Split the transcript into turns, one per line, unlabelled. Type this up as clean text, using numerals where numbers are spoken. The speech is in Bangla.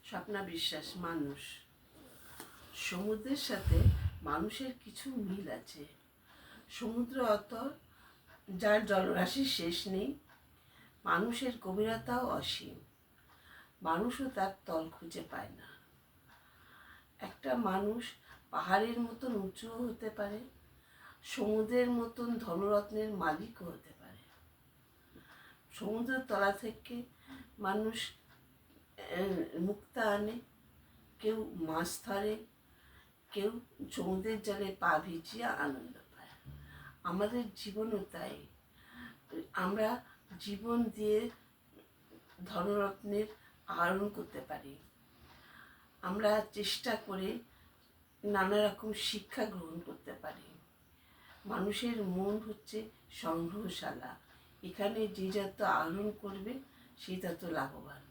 স্বপ্না বিশ্বাস। মানুষ, সমুদ্রের সাথে মানুষের কিছু মিল আছে। সমুদ্র যার জলরাশির শেষ নেই, মানুষের গভীরতাও অসীম, মানুষও তার তল খুঁজে পায় না। একটা মানুষ পাহাড়ের মতন উঁচুও হতে পারে, সমুদ্রের মতন ধনরত্নের মালিকও হতে পারে। সমুদ্রের তলা থেকে মানুষ মুক্তা আনে, কেউ মাছ ধরে, কেউ সমুদ্রের জলে পা ভিজিয়ে আনন্দ পায়। আমাদের জীবনও তাই। আমরা জীবন দিয়ে ধনরত্নের আহরণ করতে পারি। আমরা চেষ্টা করে নানা রকম শিক্ষা গ্রহণ করতে পারি। মানুষের মন হচ্ছে সংগ্রহশালা, এখানে যে যত আহরণ করবে সে তত লাভবান।